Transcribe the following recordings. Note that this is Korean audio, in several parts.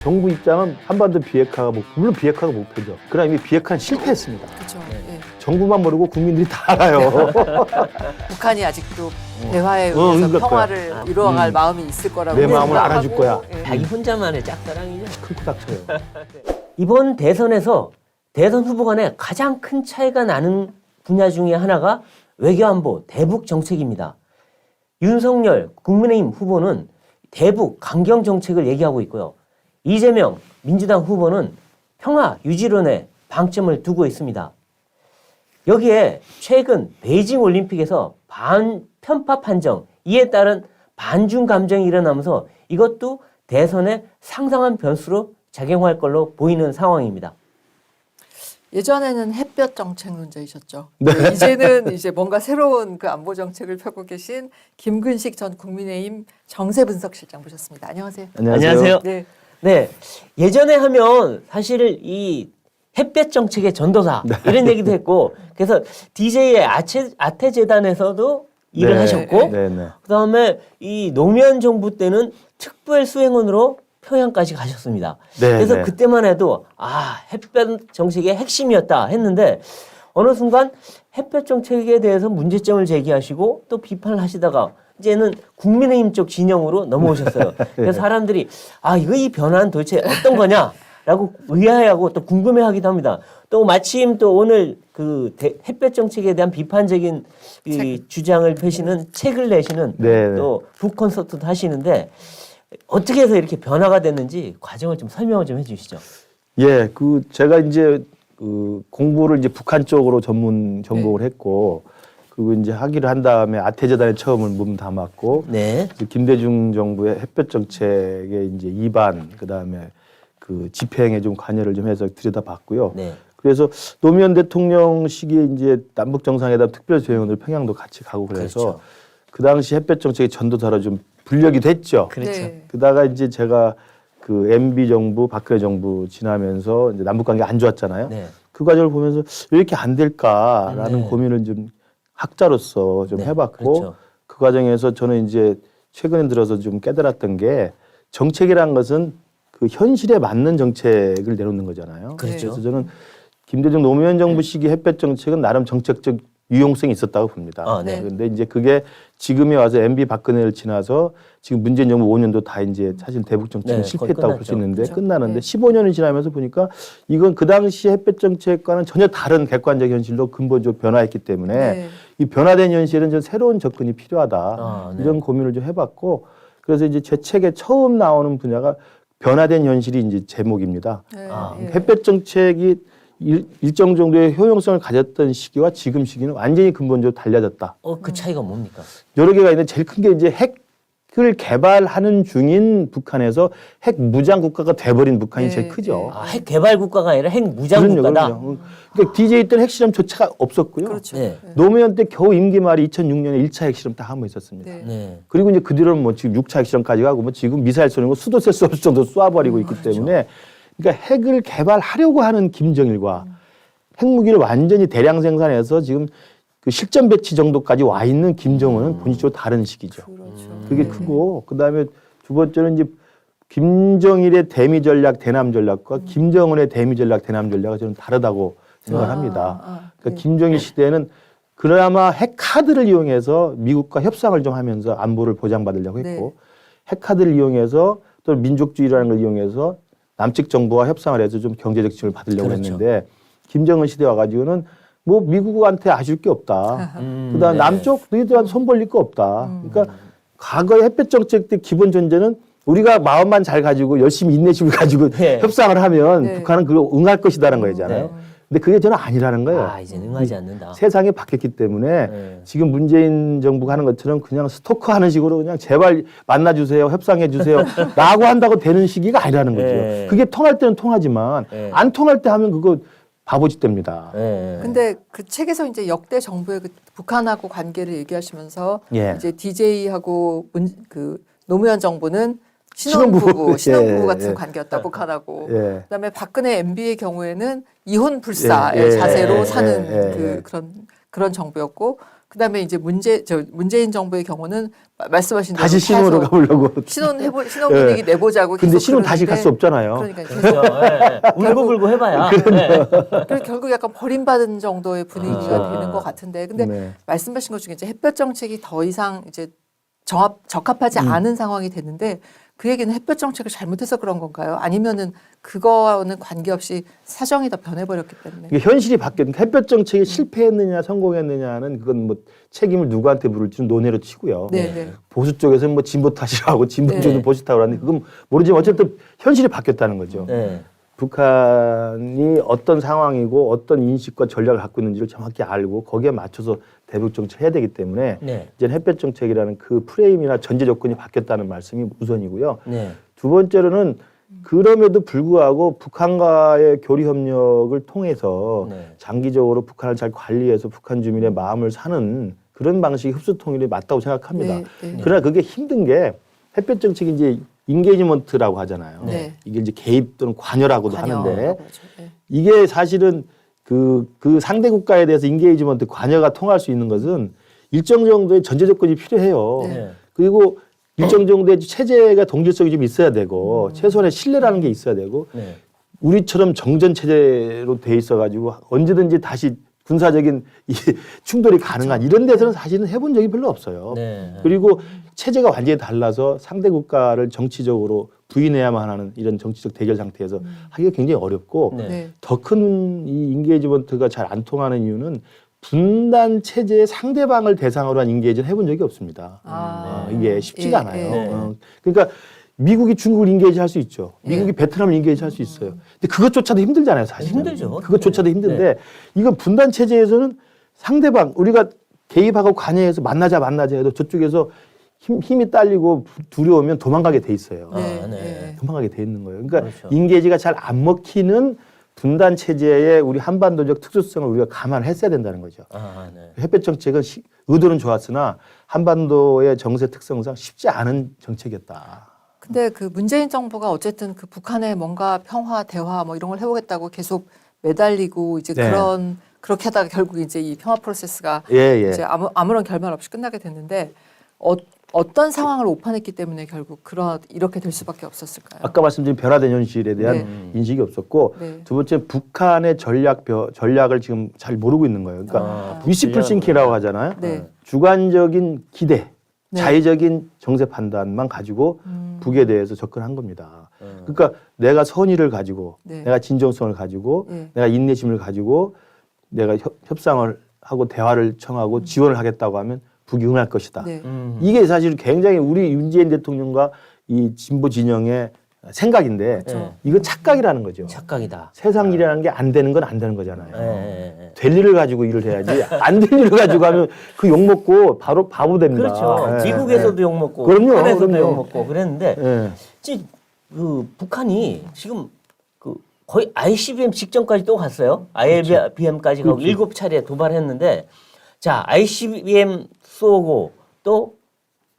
정부 입장은 한반도 비핵화가 물론 비핵화가 목표죠. 그러나 이미 비핵화는 실패했습니다. 그렇죠. 네. 정부만 모르고 국민들이 다 알아요. 북한이 아직도 대화에 의해서 평화를 이루어갈 마음이 있을 거라고 내 마음을 생각하고, 알아줄 거야. 자기 혼자만의 짝사랑이죠. 큰 코 닥쳐요. 이번 대선에서 대선 후보 간에 가장 큰 차이가 나는 분야 중에 하나가 외교안보, 대북 정책입니다. 윤석열 국민의힘 후보는 대북 강경 정책을 얘기하고 있고요. 이재명 민주당 후보는 평화 유지론에 방점을 두고 있습니다. 여기에 최근 베이징 올림픽에서 반편파 판정, 이에 따른 반중 감정이 일어나면서 이것도 대선에 상당한 변수로 작용할 걸로 보이는 상황입니다. 예전에는 햇볕 정책 논자이셨죠. 네. 이제는 이제 뭔가 새로운 그 안보 정책을 펴고 계신 김근식 전 국민의힘 정세분석실장 모셨습니다. 안녕하세요. 안녕하세요. 네. 네, 예전에 하면 사실 이 햇볕 정책의 전도사 이런 얘기도 했고, 그래서 DJ의 아태재단에서도 일을 하셨고, 그다음에 이 노무현 정부 때는 특별 수행원으로 평양까지 가셨습니다. 그래서 그때만 해도 햇볕 정책의 핵심이었다 했는데 어느 순간 햇볕 정책에 대해서 문제점을 제기하시고 또 비판을 하시다가 이제는 국민의힘 쪽 진영으로 넘어오셨어요. 그래서 사람들이 이거 이 변화는 도대체 어떤 거냐라고 의아해하고 또 궁금해하기도 합니다. 또 마침 또 오늘 그 햇볕 정책에 대한 비판적인 이 주장을 펴시는 책을 내시는 또 북 콘서트도 하시는데 어떻게 해서 이렇게 변화가 됐는지 과정을 좀 설명을 좀 해주시죠. 예, 제가 이제 공부를 이제 북한 쪽으로 전공을 했고, 그리고 이제 학위를 한 다음에 아태재단에 처음을 몸 담았고, 김대중 정부의 햇볕 정책의 이제 입안, 그 다음에 그 집행에 좀 관여를 좀 해서 들여다봤고요. 그래서 노무현 대통령 시기에 이제 남북 정상회담 특별 수행원을 평양도 같이 가고 그래서 그 당시 햇볕 정책의 전도사로 좀 분력이 됐죠. 그러다가 이제 제가 그 MB 정부, 박근혜 정부 지나면서 이제 남북 관계 안 좋았잖아요. 그 과정을 보면서 왜 이렇게 안 될까라는 고민을 좀 학자로서 좀 해봤고, 그 과정에서 저는 이제 최근에 들어서 좀 깨달았던 게 정책이란 것은 그 현실에 맞는 정책을 내놓는 거잖아요. 그래서 저는 김대중 노무현 정부 시기 햇볕 정책은 나름 정책적 유용성이 있었다고 봅니다. 그런데 이제 그게 지금에 와서 MB 박근혜를 지나서 지금 문재인 정부 5년도 다 이제 사실 대북 정책은 실패했다고 볼 수 있는데 끝나는데 15년이 지나면서 보니까 이건 그 당시 햇볕 정책과는 전혀 다른 객관적 현실로 근본적으로 변화했기 때문에 이 변화된 현실은 좀 새로운 접근이 필요하다. 이런 고민을 좀 해봤고, 그래서 이제 제 책에 처음 나오는 분야가 변화된 현실이 이제 제목입니다. 햇볕 정책이 일정 정도의 효용성을 가졌던 시기와 지금 시기는 완전히 근본적으로 달라졌다. 그 차이가 뭡니까? 여러 개가 있는데 제일 큰 게 이제 핵을 개발하는 중인 북한에서 핵 무장 국가가 돼버린 북한이 제일 크죠. 핵 개발 국가가 아니라 핵 무장 국가다. 그러니까 DJ에 있던 핵실험조차가 없었고요. 노무현 때 겨우 임기 말이 2006년에 1차 핵실험 딱 한 번 있었습니다. 그리고 이제 그 뒤로는 뭐 지금 6차 핵실험까지 가고 뭐 지금 미사일 쏘는 거 수도 셀 수 없을 정도로 쏴버리고 있기 때문에, 그러니까 핵을 개발하려고 하는 김정일과 핵무기를 완전히 대량 생산해서 지금 그 실전 배치 정도까지 와 있는 김정은은 본질적으로 다른 시기죠. 그게 크고, 그 다음에 두 번째는 이제 김정일의 대미 전략, 대남 전략과 김정은의 대미 전략, 대남 전략은 저는 다르다고 생각합니다. 그러니까 김정일 시대에는 그나마 핵 카드를 이용해서 미국과 협상을 좀 하면서 안보를 보장받으려고 했고, 핵 카드를 이용해서 또 민족주의라는 걸 이용해서 남측 정부와 협상을 해서 좀 경제적 지원을 받으려고 했는데, 김정은 시대 와가지고는 뭐 미국한테 아쉬울 게 없다. 그다음 남쪽 너희들한테 손 벌릴 거 없다. 그러니까 과거의 햇볕 정책 때 기본 전제는 우리가 마음만 잘 가지고 열심히 인내심을 가지고 협상을 하면 북한은 그걸 응할 것이다라는 거잖아요. 근데 그게 저는 아니라는 거예요. 이제는 응하지 않는다. 세상이 바뀌었기 때문에 지금 문재인 정부가 하는 것처럼 그냥 스토커 하는 식으로 그냥 제발 만나주세요, 협상해주세요 라고 한다고 되는 시기가 아니라는 거죠. 그게 통할 때는 통하지만 안 통할 때 하면 그거 바보짓 됩니다. 근데 그 책에서 이제 역대 정부의 그 북한하고 관계를 얘기하시면서 이제 DJ하고 그 노무현 정부는 신혼부부 같은 관계였다, 북한하고. 그다음에 박근혜 MB의 경우에는 이혼 불사의 자세로 사는 그런 정부였고, 그다음에 이제 문재인 정부의 경우는 말씀하신 대로 다시 신혼으로 가보려고. 신혼 분위기 내보자고. 근데 신혼 다시 갈 수 없잖아요. 그러니까 그렇죠. 예. 울고불고 해봐야. 예. 그래서 결국 약간 버림받은 정도의 분위기가 되는 것 같은데, 근데 네. 말씀하신 것 중에 이제 햇볕 정책이 더 이상 이제 적합하지 않은 상황이 됐는데, 그 얘기는 햇볕 정책을 잘못해서 그런 건가요? 아니면은 그거와는 관계없이 사정이 더 변해버렸기 때문에? 이게 현실이 바뀌었는데 햇볕 정책이 실패했느냐 성공했느냐는 그건 뭐 책임을 누구한테 물을지는 논외로 치고요. 네. 보수 쪽에서는 뭐 진보 탓이라고 하고 진보 쪽은 네. 보수 탓이라고 하는데 그건 모르지만 어쨌든 현실이 바뀌었다는 거죠. 네. 북한이 어떤 상황이고 어떤 인식과 전략을 갖고 있는지를 정확히 알고 거기에 맞춰서 대북 정책을 해야 되기 때문에 네. 이제 햇볕 정책이라는 그 프레임이나 전제 조건이 바뀌었다는 말씀이 우선이고요. 네. 두 번째로는 그럼에도 불구하고 북한과의 교류 협력을 통해서 네. 장기적으로 북한을 잘 관리해서 북한 주민의 마음을 사는 그런 방식이 흡수 통일이 맞다고 생각합니다. 네. 그러나 그게 힘든 게 햇볕 정책이 이제 인게이지먼트라고 하잖아요. 네. 이게 이제 개입 또는 관여라고도 하는데 그렇죠. 네. 이게 사실은 그 상대 국가에 대해서 인게이지먼트 관여가 통할 수 있는 것은 일정 정도의 전제 조건이 필요해요. 네. 그리고 일정 정도의 체제가 동질성이 좀 있어야 되고 최소한의 신뢰라는 게 있어야 되고 네. 우리처럼 정전 체제로 돼 있어 가지고 언제든지 다시 군사적인 이 충돌이 가능한 이런 데서는 사실은 해본 적이 별로 없어요. 네. 그리고 체제가 완전히 달라서 상대 국가를 정치적으로 부인해야만 하는 이런 정치적 대결 상태에서 하기가 굉장히 어렵고 네. 더 큰 이 인게이지먼트가 잘 안 통하는 이유는 분단 체제의 상대방을 대상으로 한 인게이지는 해본 적이 없습니다. 이게 쉽지가 않아요. 그러니까 미국이 중국을 인게이지 할 수 있죠. 미국이 베트남을 인게이지 할 수 있어요. 근데 그것조차도 힘들잖아요, 사실. 힘들죠. 그것조차도 힘든데 이건 분단 체제에서는 상대방 우리가 개입하고 관여해서 만나자 해도 저쪽에서 힘이 딸리고 두려우면 도망가게 돼 있어요. 도망가게 돼 있는 거예요. 그러니까 그렇죠. 인게이지가 잘 안 먹히는 분단 체제의 우리 한반도적 특수성을 우리가 감안했어야 된다는 거죠. 햇볕 정책은 의도는 좋았으나 한반도의 정세 특성상 쉽지 않은 정책이었다. 근데 그 문재인 정부가 어쨌든 그 북한에 뭔가 평화, 대화 뭐 이런 걸 해보겠다고 계속 매달리고 이제 그렇게 하다가 결국 이제 이 평화 프로세스가 이제 아무런 결말 없이 끝나게 됐는데 어떤 상황을 오판했기 때문에 결국 이렇게 될 수밖에 없었을까요? 아까 말씀드린 변화된 현실에 대한 인식이 없었고 두 번째 북한의 전략을 지금 잘 모르고 있는 거예요. 그러니까 위시풀 싱킹이라고 하잖아요. 주관적인 기대, 자의적인 정세 판단만 가지고 북에 대해서 접근한 겁니다. 그러니까 내가 선의를 가지고 내가 진정성을 가지고 내가 인내심을 가지고 내가 협상을 하고 대화를 청하고 지원을 하겠다고 하면 북이 응할 것이다. 이게 사실 굉장히 우리 윤재인 대통령과 이 진보 진영의 생각인데 이건 착각이라는 거죠. 착각이다. 세상 일이라는 게 안 되는 건 안 되는 거잖아요. 될 일을 가지고 일을 해야지 안 될 일을 가지고 하면 그 욕 먹고 바로 바보 됩니다. 그렇죠. 미국에서도 욕 먹고, 그럼요. 북한에서도 욕 먹고 그랬는데 그 북한이 지금 그 거의 ICBM 직전까지 또 갔어요. ICBM까지 가고 7차례 도발했는데 자 ICBM 쏘고 또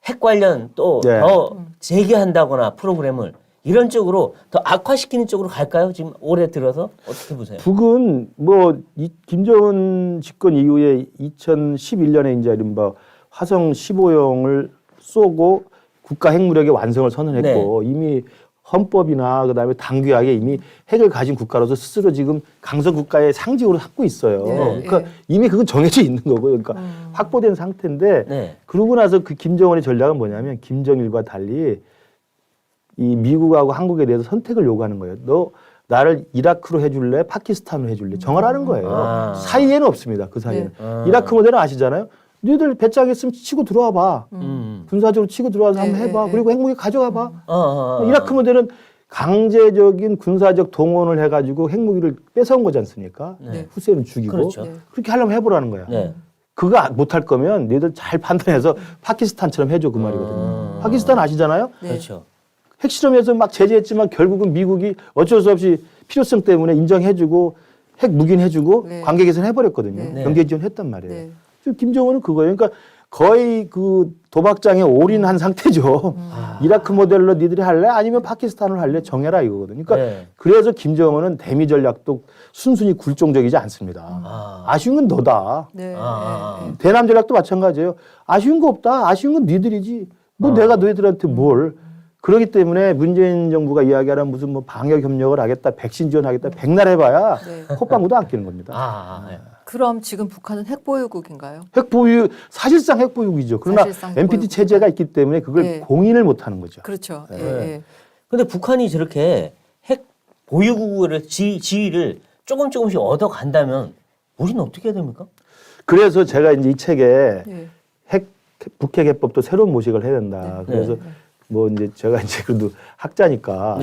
핵 관련 또 더 재개한다거나 프로그램을 이런 쪽으로 더 악화시키는 쪽으로 갈까요? 지금 올해 들어서 어떻게 보세요? 북은 뭐 김정은 집권 이후에 2011년에 이제 이른바 화성 15형을 쏘고 국가 핵무력의 완성을 선언했고 이미 헌법이나 그다음에 당규하에 이미 핵을 가진 국가로서 스스로 지금 강성 국가의 상징으로 삼고 있어요. 그러니까 이미 그건 정해져 있는 거고요. 그러니까 확보된 상태인데 그러고 나서 그 김정은의 전략은 뭐냐면 김정일과 달리 이 미국하고 한국에 대해서 선택을 요구하는 거예요. 너 나를 이라크로 해줄래? 파키스탄으로 해줄래? 정하라는 거예요. 사이에는 없습니다. 그 사이에는. 이라크 모델은 아시잖아요. 너희들 배짱 있으면 치고 들어와 봐. 군사적으로 치고 들어와서 한번 해봐. 그리고 핵무기 가져가 봐. 이라크 모델은 강제적인 군사적 동원을 해가지고 핵무기를 뺏어온 거지 않습니까? 후세인을 죽이고. 그렇게 하려면 해보라는 거야. 그거 못할 거면 너희들 잘 판단해서 파키스탄처럼 해줘 그 말이거든요. 파키스탄 아시잖아요? 그렇죠. 핵실험에서 막 제재했지만 결국은 미국이 어쩔 수 없이 필요성 때문에 인정해주고 핵 무기는 해주고 관계 개선 해버렸거든요. 경제 지원했단 말이에요. 김정은은 그거예요. 그러니까 거의 그 도박장에 올인한 상태죠. 이라크 모델로 니들이 할래? 아니면 파키스탄을 할래? 정해라 이거거든요. 그러니까 그래서 김정은은 대미 전략도 순순히 굴종적이지 않습니다. 아쉬운 건 너다. 네. 대남 전략도 마찬가지예요. 아쉬운 거 없다. 아쉬운 건 니들이지. 뭐 내가 너희들한테 뭘. 그렇기 때문에 문재인 정부가 이야기하는 무슨 뭐 방역 협력을 하겠다, 백신 지원하겠다, 백날 해봐야 콧방구도 안 끼는 겁니다. 그럼 지금 북한은 핵보유국인가요? 핵보유, 사실상 핵보유국이죠. 그러나 NPT 체제가 있기 때문에 그걸 공인을 못 하는 거죠. 그렇죠. 근데 북한이 저렇게 핵 보유국을 지위를 조금씩 얻어간다면 우리는 어떻게 해야 됩니까? 그래서 제가 이제 이 책에 북핵 해법도 새로운 모색을 해야 된다. 그래서 뭐 이제 제가 이제 그래도 학자니까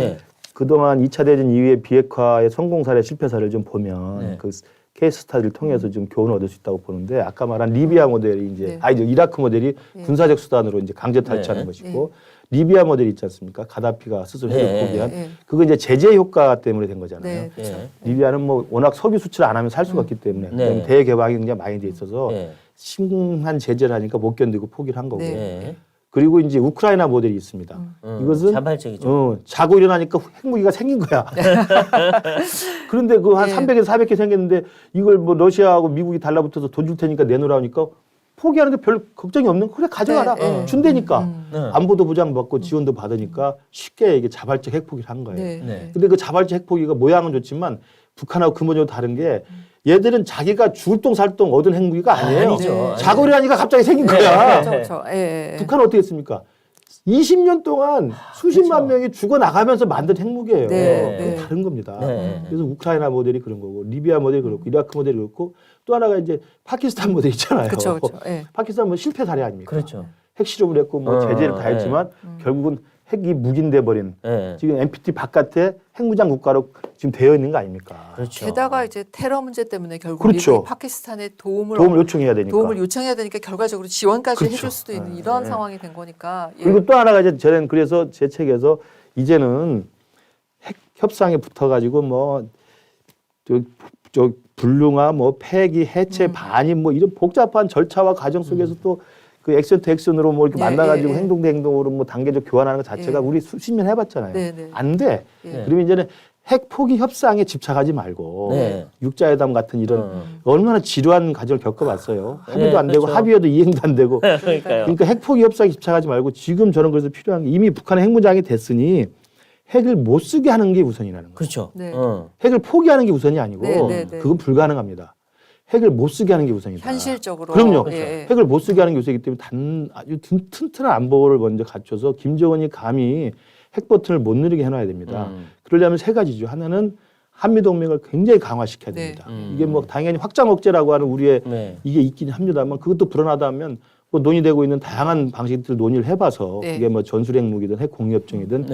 그동안 2차 대전 이후에 비핵화의 성공 사례, 실패 사례를 좀 보면 그 케이스 스타디를 통해서 좀 교훈을 얻을 수 있다고 보는데 아까 말한 리비아 모델이 이제 이라크 모델이 군사적 수단으로 이제 강제 탈취하는 것이고 리비아 모델이 있지 않습니까? 가다피가 스스로 핵을 포기한 그거 이제 제재 효과 때문에 된 거잖아요. 리비아는 뭐 워낙 석유 수출 안 하면 살 수가 없기 때문에 대개방이 굉장히 많이 돼 있어서 심한 제재를 하니까 못 견디고 포기를 한 거고. 그리고 이제 우크라이나 모델이 있습니다. 이것은 자발적이죠. 자고 일어나니까 핵무기가 생긴 거야. 그런데 그 한 300에서 400개 생겼는데 이걸 뭐 러시아하고 미국이 달라붙어서 돈 줄 테니까 내놓으라니까 포기하는 게 별 걱정이 없는 거. 그래 가져가라. 준다니까. 안보도 보장받고 지원도 받으니까 쉽게 이게 자발적 핵포기를 한 거예요. 근데 그 자발적 핵포기가 모양은 좋지만 북한하고 근본적으로 다른 게 얘들은 자기가 죽을 똥 살 똥 얻은 핵무기가 아니에요. 자고 일어나니까 갑자기 생긴 거야. 북한은 어떻게 했습니까? 20년 동안 수십만 명이 죽어나가면서 만든 핵무기예요. 그게 다른 겁니다. 그래서 우크라이나 모델이 그런 거고 리비아 모델이 그렇고 이라크 모델이 그렇고 또 하나가 이제 파키스탄 모델 있잖아요. 파키스탄 뭐 실패 사례 아닙니까? 핵 실험을 했고 뭐 제재를 다 했지만 결국은 핵이 묵인돼 버린 지금 NPT 바깥에 핵무장 국가로 지금 되어 있는 거 아닙니까? 게다가 이제 테러 문제 때문에 결국 미국이 파키스탄에 도움을 요청해야 되니까 결과적으로 지원까지 해줄 수도 있는 이런 상황이 된 거니까. 그리고 또 하나가 이제 저는 그래서 제 책에서 이제는 핵 협상에 붙어가지고 뭐 저 불능화, 뭐 폐기, 해체, 반입 뭐 이런 복잡한 절차와 과정 속에서 또 그 액션 투 액션으로 뭐 이렇게 만나가지고 행동 대 행동으로 뭐 단계적 교환하는 것 자체가 우리 수십 년 해봤잖아요. 안 돼. 그러면 이제는 핵 포기 협상에 집착하지 말고 육자회담 같은 이런 얼마나 지루한 과정을 겪어봤어요. 합의도 안 되고 합의해도 이행도 안 되고. 그러니까 핵 포기 협상에 집착하지 말고 지금 저는 그래서 필요한 게 이미 북한의 핵무장이 됐으니 핵을 못 쓰게 하는 게 우선이라는 거죠. 핵을 포기하는 게 우선이 아니고 그건 불가능합니다. 핵을 못 쓰게 하는 게 우선이다. 현실적으로. 그럼요. 핵을 못 쓰게 하는 게 우선이기 때문에 아주 튼튼한 안보를 먼저 갖춰서 김정은이 감히 핵 버튼을 못 누리게 해놔야 됩니다. 그러려면 세 가지죠. 하나는 한미동맹을 굉장히 강화시켜야 됩니다. 이게 뭐 당연히 확장 억제라고 하는 우리의 이게 있긴 합니다만 그것도 불안하다면 뭐 논의되고 있는 다양한 방식들 논의를 해봐서 이게 뭐 전술핵 무기든 핵 공유협정이든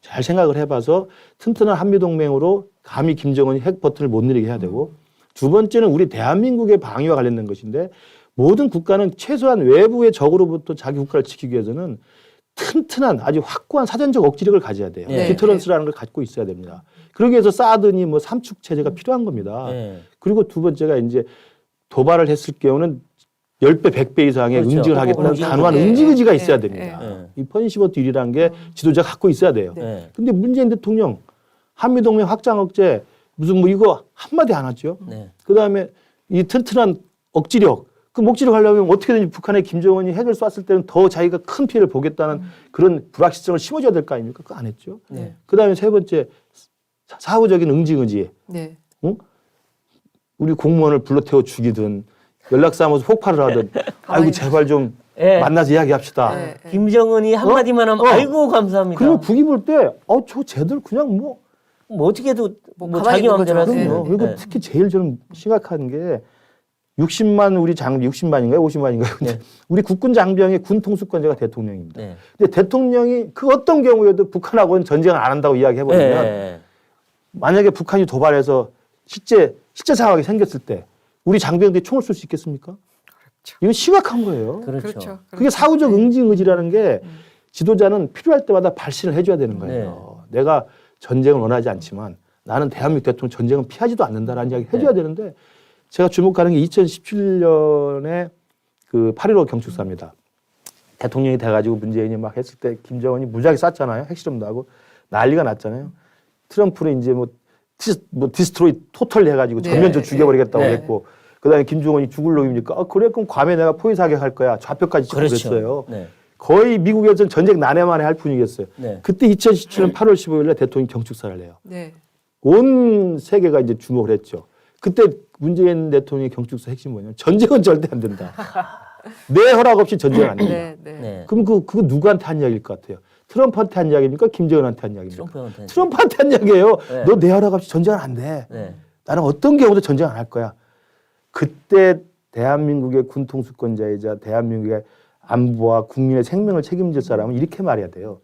잘 생각을 해봐서 튼튼한 한미동맹으로 감히 김정은이 핵 버튼을 못 누리게 해야 되고 두 번째는 우리 대한민국의 방위와 관련된 것인데 모든 국가는 최소한 외부의 적으로부터 자기 국가를 지키기 위해서는 튼튼한 아주 확고한 사전적 억지력을 가져야 돼요. 디터런스라는 걸 갖고 있어야 됩니다. 그러기 위해서 사드니 뭐 삼축 체제가 필요한 겁니다. 그리고 두 번째가 이제 도발을 했을 경우는 10배, 100배 이상의 응징을 하겠다는 단호한 응징 의지가 있어야 됩니다. 이 퍼니시먼트 1이라는 게 지도자가 갖고 있어야 돼요. 근데 문재인 대통령 한미동맹 확장 억제 무슨 뭐 이거 한마디 안 하죠. 그다음에 이 튼튼한 억지력 그 억지력 하려면 어떻게든지 북한의 김정은이 핵을 쐈을 때는 더 자기가 큰 피해를 보겠다는 그런 불확실성을 심어줘야 될 거 아닙니까? 그거 안 했죠. 그다음에 세 번째 사후적인 응징 의지. 응? 우리 공무원을 불러태워 죽이든 연락사무소 폭발을 하든 아이고 제발 좀 만나서 이야기합시다. 김정은이 한마디만 하면 아이고 감사합니다. 그리고 북이 볼 때 저 쟤들 그냥 뭐 어떻게 해도 뭐 자기 마음대로 하세요. 그리고 특히 제일 저는 심각한 게 60만 우리 60만인가요? 50만인가요? 근데 우리 국군 장병의 군 통수권자가 대통령입니다. 근데 대통령이 그 어떤 경우에도 북한하고는 전쟁을 안 한다고 이야기해버리면 만약에 북한이 도발해서 실제 상황이 생겼을 때 우리 장병들이 총을 쏠 수 있겠습니까? 이건 심각한 거예요. 그게 사후적 응징 의지라는 게 지도자는 필요할 때마다 발신을 해줘야 되는 거예요. 내가 전쟁을 원하지 않지만 나는 대한민국 대통령 전쟁은 피하지도 않는다라는 이야기 해줘야 되는데 제가 주목하는 게 2017년에 그 8.15 경축사입니다. 대통령이 돼가지고 문재인이 막 했을 때 김정은이 무지하게 쐈잖아요. 핵실험도 하고 난리가 났잖아요. 트럼프는 이제 뭐 디스트로이 토털 해가지고 전면적으로 죽여버리겠다고 했고 그다음에 김정은이 죽을 놈입니까? 그래 그럼 괌에 내가 포위 사격할 거야. 좌표까지 찍고 그랬어요. 거의 미국에서는 전쟁 난해만해 할 뿐이겠어요. 그때 2017년 8월 15일에 대통령이 경축사를 해요. 온 세계가 이제 주목을 했죠. 그때 문재인 대통령의 경축사 핵심이 뭐냐면 전쟁은 절대 안 된다. 내 허락 없이 전쟁은 안 된다. 그럼 그거 누구한테 한 이야기일 것 같아요? 트럼프한테 한 이야기입니까? 김정은한테 한 이야기입니까? 트럼프한테 한 이야기예요. 너 내 허락 없이 전쟁은 안 돼. 나는 어떤 경우도 전쟁 안 할 거야. 그때 대한민국의 군통수권자이자 대한민국의 안보와 국민의 생명을 책임질 사람은 이렇게 말해야 돼요.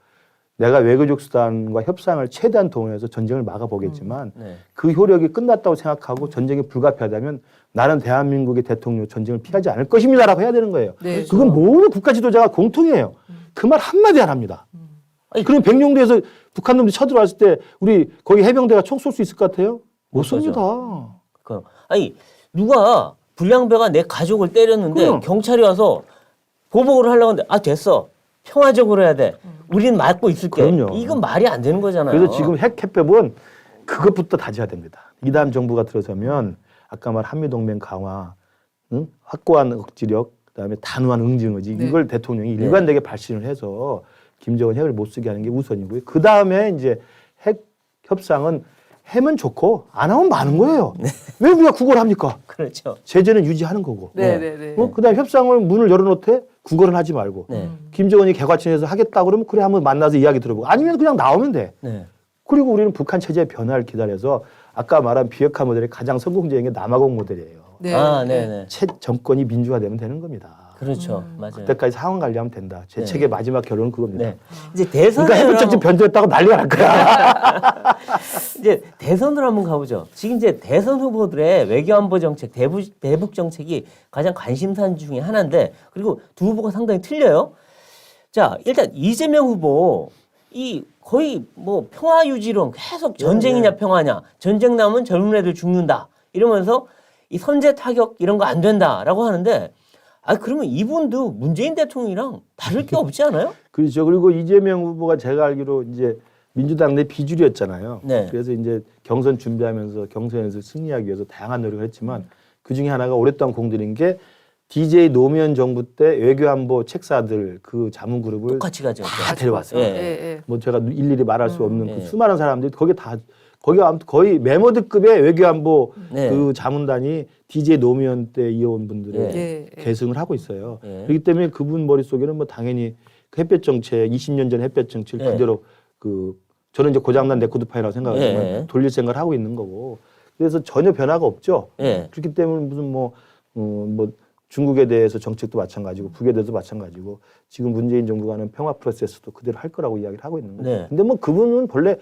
내가 외교적 수단과 협상을 최대한 동원해서 전쟁을 막아보겠지만 그 효력이 끝났다고 생각하고 전쟁이 불가피하다면 나는 대한민국의 대통령 전쟁을 피하지 않을 것입니다라고 해야 되는 거예요. 그건 모든 국가 지도자가 공통이에요. 그 말 한마디 안 합니다. 그럼 백령도에서 북한 놈들이 쳐들어왔을 때 우리 거기 해병대가 총 쏠 수 있을 것 같아요? 못 쏩니다. 아니 누가 불량배가 내 가족을 때렸는데 경찰이 와서 보복을 하려고 하는데 됐어. 평화적으로 해야 돼. 우리는 막고 있을게. 그럼요. 이건 말이 안 되는 거잖아요. 그래서 지금 핵협협은 그것부터 다져야 됩니다. 이 다음 정부가 들어서면 아까 말 한미동맹 강화, 확고한 억지력, 그다음에 단호한 응징의지 이걸 대통령이 일관되게 발신을 해서 김정은 핵을 못 쓰게 하는 게 우선이고요. 그 다음에 이제 핵 협상은 하면 좋고 안 하면 많은 거예요. 왜 우리가 국어를 합니까? 그렇죠. 제재는 유지하는 거고. 그다음에 협상을 문을 열어놓되 국어를 하지 말고 김정은이 개과천에서 하겠다 그러면 그래 한번 만나서 이야기 들어보고 아니면 그냥 나오면 돼. 그리고 우리는 북한 체제의 변화를 기다려서 아까 말한 비핵화 모델의 가장 성공적인 게 남아공 모델이에요. 정권이 민주화되면 되는 겁니다. 그렇죠. 맞아요. 그때까지 상황 관리하면 된다. 제 책의 마지막 결론은 그겁니다. 이제 대선 그러니까 해병정지 변조했다고 난리가 날 거야. 이제 대선으로 한번 가보죠. 지금 이제 대선 후보들의 외교안보 정책, 대북 정책이 가장 관심사 중에 하나인데 그리고 두 후보가 상당히 틀려요. 자, 일단 이재명 후보 이 거의 뭐 평화 유지론 계속 전쟁이냐 평화냐, 전쟁 나면 젊은 애들 죽는다 이러면서 이 선제 타격 이런 거 안 된다라고 하는데. 그러면 이분도 문재인 대통령이랑 다를 게 없지 않아요? 그렇죠. 그리고 이재명 후보가 제가 알기로 이제 민주당 내 비주류였잖아요. 그래서 이제 경선 준비하면서 경선에서 승리하기 위해서 다양한 노력을 했지만 그 중에 하나가 오랫동안 공들인 게 DJ 노무현 정부 때 외교안보 책사들 그 자문 그룹을 똑같이 가져왔죠. 다 데려왔어요. 뭐 제가 일일이 말할 수 없는 그 수많은 사람들이 거기 아무튼 거의 메모드급의 외교안보 그 자문단이 DJ 노무현 때 이어온 분들의 계승을 하고 있어요. 그렇기 때문에 그분 머릿속에는 뭐 당연히 그 햇볕 정책, 20년 전 햇볕 정책을 그대로 저는 이제 고장난 레코드 파일이라고 생각하지만 돌릴 생각을 하고 있는 거고 그래서 전혀 변화가 없죠. 그렇기 때문에 무슨 뭐 중국에 대해서 정책도 마찬가지고 북에 대해서 마찬가지고 지금 문재인 정부가 하는 평화 프로세스도 그대로 할 거라고 이야기를 하고 있는 거죠. 근데 뭐 그분은 본래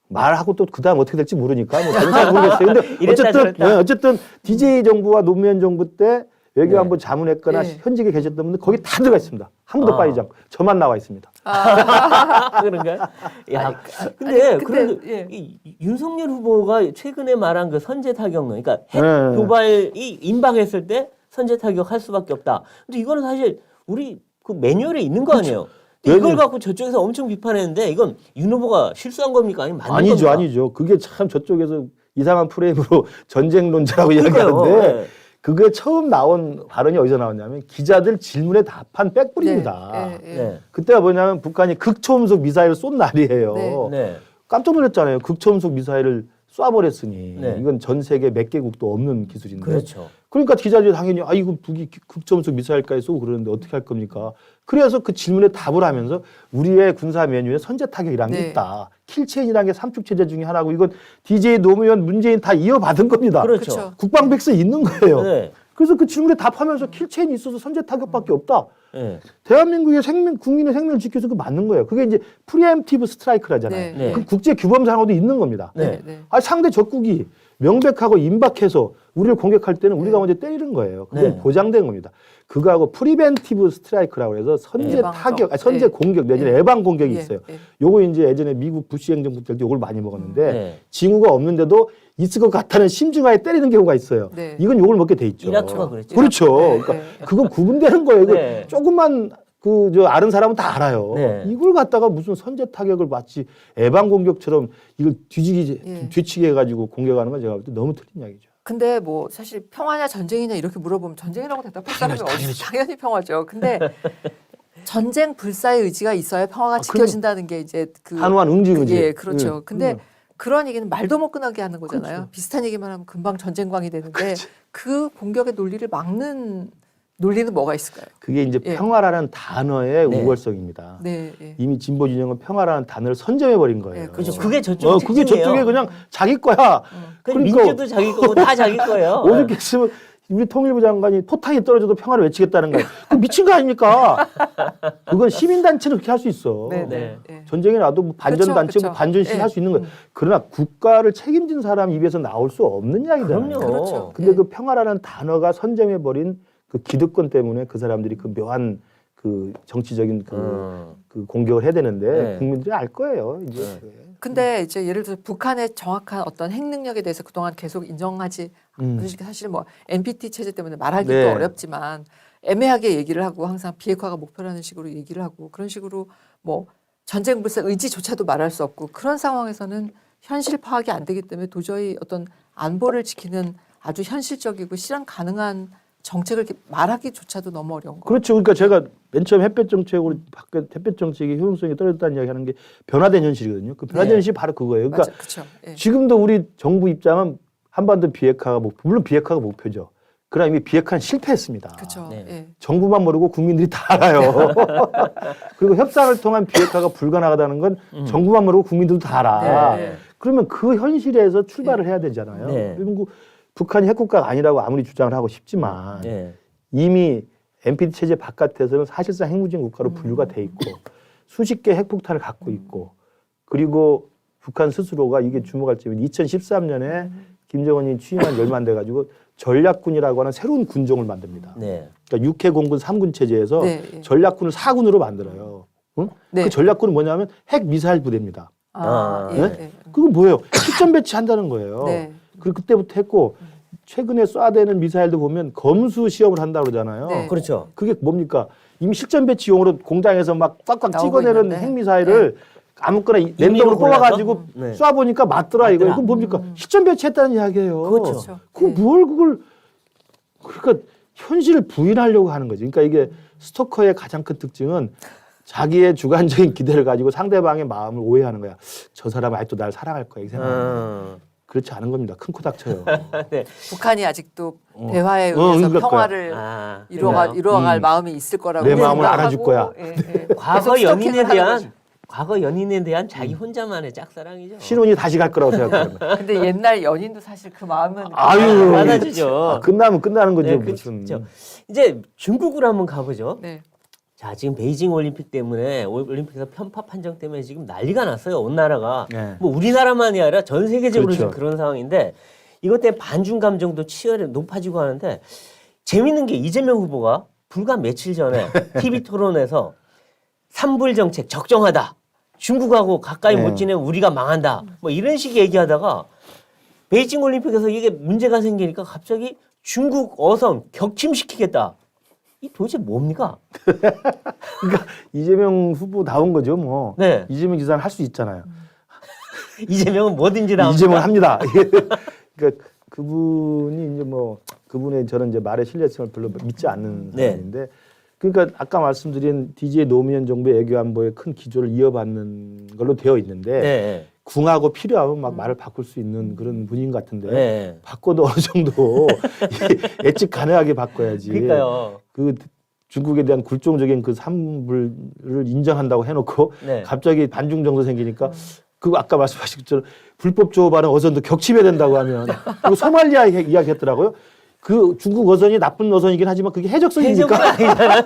말하고 또 그다음 어떻게 될지 모르니까 뭐 저는 잘 모르겠어요. 근데 어쨌든 DJ 정부와 노무현 정부 때 외교안보 자문했거나 현직에 계셨던 분들 거기 다 들어가 있습니다. 한 분도 빠지지 않고 저만 나와 있습니다. 그런가요? 근데 그래도 윤석열 후보가 최근에 말한 그 선제 타격론, 그러니까 핵 도발이 임박했을 때 선제 타격할 수밖에 없다. 근데 이거는 사실 우리 그 매뉴얼에 있는 거 아니에요? 이걸 갖고 저쪽에서 엄청 비판했는데 이건 윤 후보가 실수한 겁니까? 아니면 맞는 겁니까? 아니죠. 그게 참 저쪽에서 이상한 프레임으로 전쟁론자라고 이야기하는데 그게 처음 나온 발언이 어디서 나왔냐면 기자들 질문에 답한 백불입니다. 그때가 뭐냐면 북한이 극초음속 미사일을 쏜 날이에요. 깜짝 놀랐잖아요. 극초음속 미사일을 쏴버렸으니 이건 전 세계 몇 개국도 없는 기술인데 그러니까 기자들이 당연히 이거 북이 극초음속 미사일까지 쏘고 그러는데 어떻게 할 겁니까? 그래서 그 질문에 답을 하면서 우리의 군사 메뉴에 선제 타격이라는 게 있다. 킬체인이라는 게 삼축체제 중에 하나고 이건 DJ 노무현 문재인 다 이어받은 겁니다. 국방백서에 있는 거예요. 그래서 그 질문에 답하면서 킬체인이 있어서 선제 타격밖에 없다. 대한민국의 국민의 생명을 지켜서 그 맞는 거예요. 그게 이제 프리엠티브 스트라이크라잖아요. 그 국제 규범 상으로도 있는 겁니다. 상대 적국이 명백하고 임박해서 우리를 공격할 때는 우리가 먼저 때리는 거예요. 그게 보장된 겁니다. 그거하고 프리벤티브 스트라이크라고 해서 선제 타격, 선제 공격 내지는 예방 공격이 있어요. 요거 이제 예전에 미국 부시 행정부 때 요걸 많이 먹었는데 징후가 없는데도 있을 것 같다는 심증하에 때리는 경우가 있어요. 네. 이건 욕을 먹게 돼 있죠. 이라초가 그랬죠. 그렇죠. 네. 그러니까 그건 구분되는 거예요. 네. 조금만 아는 사람은 다 알아요. 네. 이걸 갖다가 무슨 선제 타격을 마치 애방 공격처럼 이걸 뒤치게 해가지고 공격하는 건 제가 볼 때 너무 틀린 이야기죠. 근데 뭐 사실 평화냐 전쟁이냐 이렇게 물어보면 전쟁이라고 대답할 사람이 당연하죠. 당연히 평화죠. 근데 전쟁 불사의 의지가 있어야 평화가 지켜진다는 게 이제 한우한 응징이지. 예, 그렇죠. 근데 그런 얘기는 말도 못 끝나게 하는 거잖아요. 그렇죠. 비슷한 얘기만 하면 금방 전쟁광이 되는데 그 공격의 논리를 막는 논리는 뭐가 있을까요? 그게 이제 평화라는 단어의 네. 우월성입니다. 네, 예. 이미 진보 진영은 평화라는 단어를 선점해 버린 거예요. 네, 그렇죠. 그게 저쪽 그게 저쪽에 그냥 자기 거야. 그러니까 민주도 자기 거고 다 자기 거예요. 오죽 했으면 우리 통일부 장관이 포탄이 떨어져도 평화를 외치겠다는 거예요. 그 미친 거 아닙니까? 그건 시민단체는 그렇게 할 수 있어. 네, 네. 네. 전쟁이 나도 뭐 반전단체, 그렇죠. 뭐 반전시 네. 할 수 있는 거예요. 그러나 국가를 책임진 사람 입에서 나올 수 없는 이야기잖아요. 그럼요. 그렇죠. 근데 네. 그 평화라는 단어가 선점해 버린 그 기득권 때문에 그 사람들이 그 묘한 그 정치적인 그 공격을 해야 되는데 네. 국민들이 알 거예요. 이제. 근데 이제 예를 들어 북한의 정확한 어떤 핵 능력에 대해서 그동안 계속 인정하지 사실 뭐 NPT 체제 때문에 말하기도 네. 어렵지만 애매하게 얘기를 하고 항상 비핵화가 목표라는 식으로 얘기를 하고 그런 식으로 뭐 전쟁 불사 의지조차도 말할 수 없고 그런 상황에서는 현실 파악이 안 되기 때문에 도저히 어떤 안보를 지키는 아주 현실적이고 실현 가능한 정책을 이렇게 말하기조차도 너무 어려운 거예요. 그렇죠. 그러니까 제가 맨 처음 햇볕 정책으로 햇볕 정책의 효용성이 떨어졌다는 이야기하는 게 변화된 현실이거든요. 그 변화된 네. 현실이 바로 그거예요. 그러니까 그렇죠. 예. 지금도 우리 정부 입장은 한반도 비핵화가 물론 비핵화가 목표죠. 그러나 이미 비핵화는 실패했습니다. 그렇죠. 네. 예. 정부만 모르고 국민들이 다 알아요. 그리고 협상을 통한 비핵화가 불가능하다는 건 정부만 모르고 국민들도 다 알아. 네. 그러면 그 현실에서 출발을 해야 되잖아요. 네. 그리고 북한이 핵국가가 아니라고 아무리 주장을 하고 싶지만 네. 이미 NPT 체제 바깥에서는 사실상 핵무장 국가로 분류가 돼 있고 수십 개 핵폭탄을 갖고 있고 그리고 북한 스스로가 이게 주목할 점이 2013년에 김정은이 취임한 열만 돼 가지고 전략군이라고 하는 새로운 군종을 만듭니다. 네. 그러니까 6회 공군 3군 체제에서 네, 예. 전략군을 4군으로 만들어요. 응? 네. 그 전략군은 뭐냐면 핵 미사일 부대입니다. 예, 네? 예. 그건 뭐예요? 실전 배치한다는 거예요. 네. 그리고 그때부터 했고 최근에 쏴대는 미사일도 보면 검수 시험을 한다고 그러잖아요. 네. 그렇죠. 그게 뭡니까? 이미 실전 배치용으로 공장에서 막 꽉꽉 나오고 찍어내는 있는데. 핵미사일을 아무거나 랜덤으로 임의로 뽑아가지고 네. 쏴보니까 맞더라 이거. 맞더라. 그건 뭡니까? 실전 배치했다는 이야기예요. 그렇죠. 그 뭘 그걸 그러니까 현실을 부인하려고 하는 거지. 그러니까 이게 스토커의 가장 큰 특징은 자기의 주관적인 기대를 가지고 상대방의 마음을 오해하는 거야. 저 사람은 아직도 날 사랑할 거야 이 생각. 그렇지 않은 겁니다. 큰 코 닥쳐요. 네. 북한이 아직도 대화에 의해서 그럴 평화를 아, 이루어갈 마음이 있을 거라고 내 마음을 생각하고, 알아줄 거야. 예, 예. 과거 계속 연인에 스토킹을 하는 대한 거죠. 과거 연인에 대한 자기 혼자만의 짝사랑이죠. 신혼이 다시 갈 거라고 생각하는 거야. 근데 옛날 연인도 사실 그 마음은 아유. 많아지죠. 끝나면 끝나는 거죠. 네, 무슨. 그렇죠. 이제 중국으로 한번 가보죠. 네. 자, 지금 베이징 올림픽 때문에 올림픽에서 편파 판정 때문에 지금 난리가 났어요. 온 나라가. 네. 뭐 우리나라만이 아니라 전 세계적으로 그렇죠. 지금 그런 상황인데 이것 때문에 반중 감정도 치열해 높아지고 하는데 재밌는 게 이재명 후보가 불과 며칠 전에 TV 토론에서 산불 정책 적정하다. 중국하고 가까이 네. 못 지내면 우리가 망한다. 뭐 이런 식의 얘기하다가 베이징 올림픽에서 이게 문제가 생기니까 갑자기 중국 어선 격침시키겠다. 이 도대체 뭡니까? 그러니까 이재명 후보 나온 거죠, 뭐. 네. 이재명 기사는 할 수 있잖아요. 이재명은 뭐든지 다 이재명 합니다. 그러니까 그분이 이제 뭐 그분의 저는 이제 말의 신뢰성을 별로 믿지 않는 네. 사람인데, 그러니까 아까 말씀드린 DJ 노무현 정부의 애교 안보의 큰 기조를 이어받는 걸로 되어 있는데 네. 궁하고 필요하면 막 말을 바꿀 수 있는 그런 분인 것 같은데 네. 바꿔도 어느 정도 예측 가능하게 바꿔야지. 그러니까요. 그 중국에 대한 굴종적인 그 산불을 인정한다고 해놓고 네. 갑자기 반중 정도 생기니까 그 아까 말씀하신 것처럼 불법 조업하는 어선도 격침해야 된다고 하면 그리고 소말리아 이야기했더라고요. 그 중국 어선이 나쁜 어선이긴 하지만 그게 해적선이니까. 아니잖아요.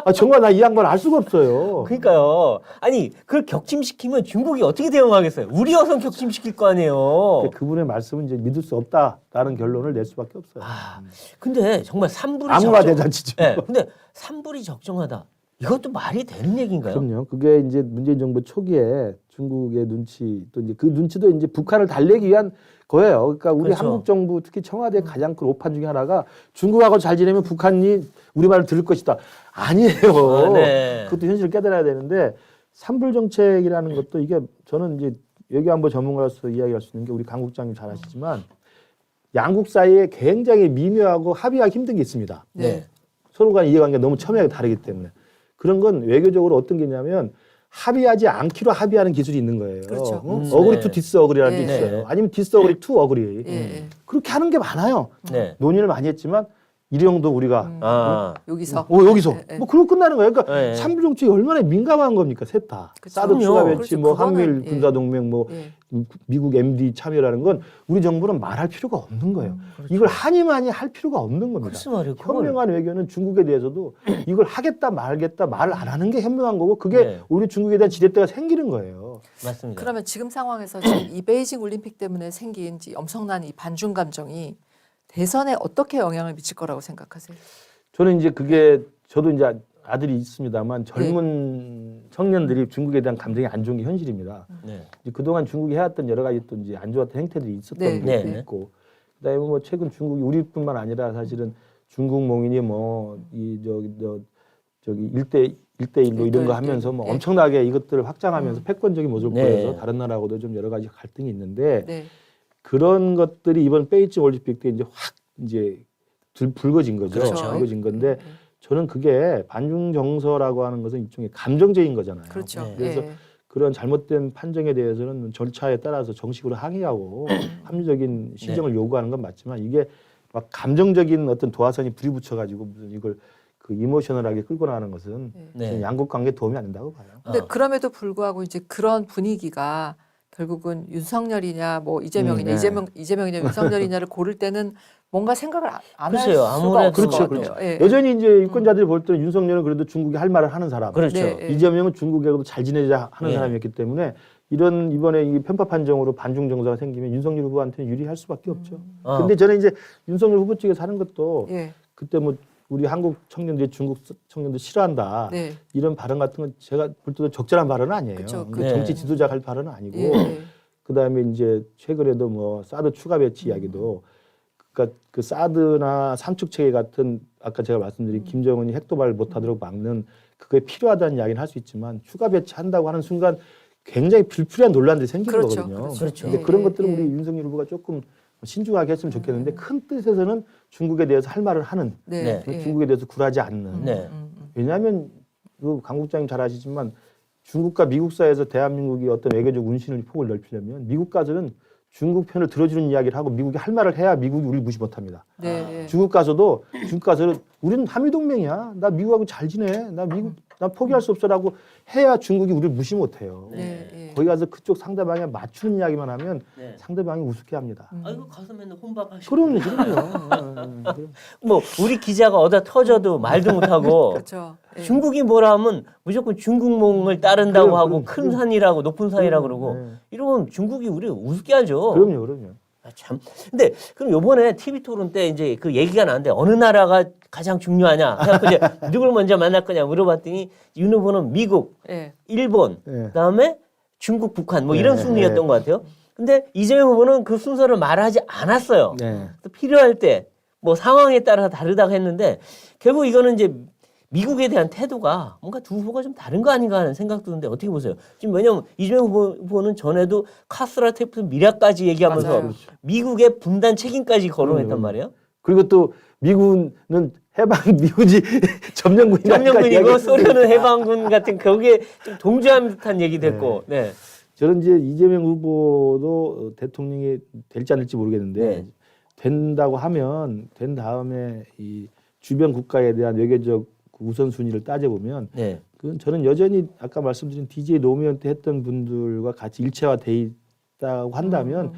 아, 정말 나 이 양반 알 수가 없어요. 그러니까요. 아니 그걸 격침시키면 중국이 어떻게 대응하겠어요? 우리 어선 격침시킬 거 아니에요. 그분의 말씀은 이제 믿을 수 없다라는 결론을 낼 수밖에 없어요. 아, 근데 정말 산불이 암과 대잔치죠. 네, 근데 산불이 적정하다. 이것도 말이 되는 얘기인가요? 그럼요. 그게 이제 문재인 정부 초기에 중국의 눈치 또 이제 그 눈치도 이제 북한을 달래기 위한 거예요. 그러니까 우리 그렇죠. 한국 정부 특히 청와대 가장 큰 오판 중에 하나가 중국하고 잘 지내면 북한이 우리 말을 들을 것이다. 아니에요. 네. 그것도 현실을 깨달아야 되는데 삼불 정책이라는 것도 이게 저는 이제 외교안보 전문가로서 이야기할 수 있는 게 우리 강 국장님 잘 아시지만 양국 사이에 굉장히 미묘하고 합의하기 힘든 게 있습니다. 네. 서로 간 이해관계가 너무 첨예하게 다르기 때문에. 그런 건 외교적으로 어떤 게 있냐면 합의하지 않기로 합의하는 기술이 있는 거예요. 그렇죠. 어그리 네. 투 디스 어그리라는 게 네. 있어요. 아니면 디스 어그리 투 어그리. 그렇게 하는 게 많아요. 네. 논의를 많이 했지만 이 정도 우리가 아. 여기서 여기서 뭐 그러고 끝나는 거예요. 그러니까 네. 삼부 정책이 얼마나 민감한 겁니까, 셋 다. 그쵸. 사드 추가 배치, 그렇죠. 뭐 그거는, 한미일 예. 군사 동맹, 뭐 예. 미국 MD 참여라는 건 우리 정부는 말할 필요가 없는 거예요. 그렇죠. 이걸 하니만이 할 필요가 없는 겁니다. 글쎄 말이에요. 그걸. 현명한 외교는 중국에 대해서도 이걸 하겠다 말겠다 말을 안 하는 게 현명한 거고 그게 네. 우리 중국에 대한 지렛대가 생기는 거예요. 맞습니다. 그러면 지금 상황에서 지금 이 베이징 올림픽 때문에 생긴 이 엄청난 이 반중 감정이 대선에 어떻게 영향을 미칠 거라고 생각하세요? 저는 이제 그게 저도 이제 아들이 있습니다만 젊은 청년들이 중국에 대한 감정이 안 좋은 게 현실입니다. 네. 이제 그동안 중국이 해왔던 여러 가지 또 이제 안 좋았던 행태들이 있었던 네. 것도 네. 있고 그다음에 뭐 최근 중국이 우리뿐만 아니라 사실은 중국몽이니 뭐 이 저기 일대일로 이런 거 하면서 뭐 네. 엄청나게 이것들을 확장하면서 패권적인 모습을 네. 보여서 다른 나라하고도 좀 여러 가지 갈등이 있는데 네. 그런 것들이 이번 베이징 올림픽 때 이제 확 이제 불거진 거죠. 그렇죠. 불거진 건데 저는 그게 반중 정서라고 하는 것은 일종의 감정적인 거잖아요. 그렇죠. 네. 그래서 예. 그런 잘못된 판정에 대해서는 절차에 따라서 정식으로 항의하고 합리적인 시정을 요구하는 건 맞지만 이게 막 감정적인 어떤 도화선이 불이 붙여가지고 무슨 이걸 그 이모셔널하게 끌고 나가는 것은 네. 저는 양국 관계에 도움이 안 된다고 봐요. 근데 그럼에도 불구하고 이제 그런 분위기가 결국은 윤석열이냐 뭐 이재명이냐 네. 이재명이냐 윤석열이냐를 고를 때는 뭔가 생각을 안 할 글쎄요, 수가 아무래도 없을 것 그렇죠, 같아요. 예. 여전히 이제 유권자들이 볼 때는 윤석열은 그래도 중국이 할 말을 하는 사람. 그렇죠. 네, 예. 이재명은 중국하고도 잘 지내자 하는 예. 사람이었기 때문에 이런 이번에 이 편파 판정으로 반중 정서가 생기면 윤석열 후보한테는 유리할 수밖에 없죠. 근데 저는 이제 윤석열 후보 측에서 하는 것도 예. 그때 뭐 우리 한국 청년들이 중국 청년들 싫어한다 네. 이런 발언 같은 건 제가 볼 때도 적절한 발언은 아니에요. 그쵸, 그 네. 정치 지도자가 할 발언은 아니고 예. 그다음에 이제 최근에도 뭐 사드 추가 배치 이야기도 그러니까 그 사드나 삼축 체계 같은 아까 제가 말씀드린 김정은이 핵도발 못하도록 막는 그게 필요하다는 이야기는 할 수 있지만 추가 배치한다고 하는 순간 굉장히 불필요한 논란들이 생기는 그렇죠, 거거든요. 그렇죠. 근데 예, 그런 예, 것들은 예. 우리 윤석열 후보가 조금 신중하게 했으면 좋겠는데 큰 뜻에서는 중국에 대해서 할 말을 하는 네. 네. 예. 중국에 대해서 굴하지 않는 네. 왜냐하면 그 강 국장님 잘 아시지만 중국과 미국 사이에서 대한민국이 어떤 외교적 운신을 폭을 넓히려면 미국 가서는 중국 편을 들어주는 이야기를 하고 미국이 할 말을 해야 미국이 우리를 무시 못합니다. 네. 예. 중국 가서도 중국 가서는 우리는 한미 동맹이야. 나 미국하고 잘 지내. 나 포기할 수 없어라고 해야 중국이 우리를 무시 못해요. 네. 예. 거기 가서 그쪽 상대방에 맞추는 이야기만 하면 네. 상대방이 우습게합니다. 아이고 가서 맨날 혼밥하시고. 그럼요. 뭐 우리 기자가 얻어 터져도 말도 못하고 그렇죠. 예. 중국이 뭐라 하면 무조건 중국몽을 따른다고 그럼, 하고 그럼, 큰 그럼. 산이라고 높은 산이라고 그러고 네. 이러면 중국이 우리 우습게 하죠. 그럼요. 아, 참. 근데 그럼 요번에 TV 토론 때 이제 그 얘기가 나는데 어느 나라가 가장 중요하냐? 그래서 이제 누굴 먼저 만날 거냐 물어봤더니 윤 후보는 미국, 예. 일본, 네. 그다음에 중국, 북한 뭐 이런 네, 순위였던 네. 것 같아요. 근데 이재명 후보는 그 순서를 말하지 않았어요. 네. 또 필요할 때 뭐 상황에 따라 다르다고 했는데 결국 이거는 이제 미국에 대한 태도가 뭔가 두 후보가 좀 다른 거 아닌가 하는 생각도 드는데 어떻게 보세요? 지금 왜냐면 이재명 후보는 전에도 카스라 테프 미라까지 얘기하면서 맞아요. 미국의 분단 책임까지 거론했단 말이에요. 그리고 또 미국은 해방 미군이 점령군이니까 점령군이고 소련은 해방군 같은 거기에 좀 동조한 듯한 얘기도 했고. 네. 저는 이제 이재명 후보도 대통령이 될지 안 될지 모르겠는데 네. 된다고 하면 된 다음에 이 주변 국가에 대한 외교적 우선순위를 따져보면 네. 그건 저는 여전히 아까 말씀드린 DJ 노무현 때 했던 분들과 같이 일체화돼 있다고 한다면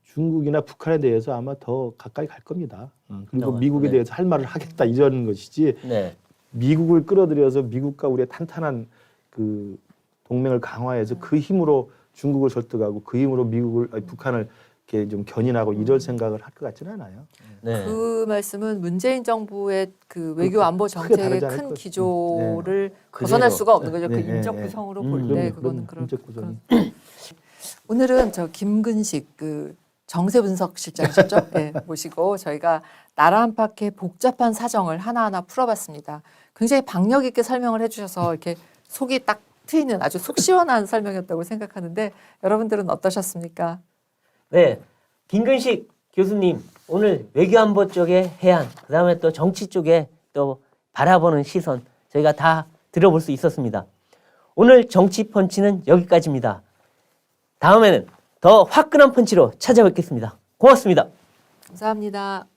중국이나 북한에 대해서 아마 더 가까이 갈 겁니다. 그리고 미국에 네. 대해서 할 말을 하겠다 이런 것이지 네. 미국을 끌어들여서 미국과 우리의 탄탄한 그 동맹을 강화해서 그 힘으로 중국을 설득하고 그 힘으로 북한을 이렇게 좀 견인하고 이럴 생각을 할 것 같지는 않아요. 네. 그 말씀은 문재인 정부의 그 외교 안보 정책의 큰 기조를 벗어날 수가 없는 거죠. 그 인적 구성으로 볼 때 그거는 그런. 오늘은 저 김근식 그 정세 분석 실장이셨죠? 네, 모시고 저희가 나라 안팎의 복잡한 사정을 하나하나 풀어봤습니다. 굉장히 박력 있게 설명을 해주셔서 이렇게 속이 딱 트이는 아주 속 시원한 설명이었다고 생각하는데 여러분들은 어떠셨습니까? 네, 김근식 교수님 오늘 외교안보 쪽의 해안, 그다음에 또 정치 쪽에 또 바라보는 시선 저희가 다 들어볼 수 있었습니다. 오늘 정치 펀치는 여기까지입니다. 다음에는 더 화끈한 펀치로 찾아뵙겠습니다. 고맙습니다. 감사합니다.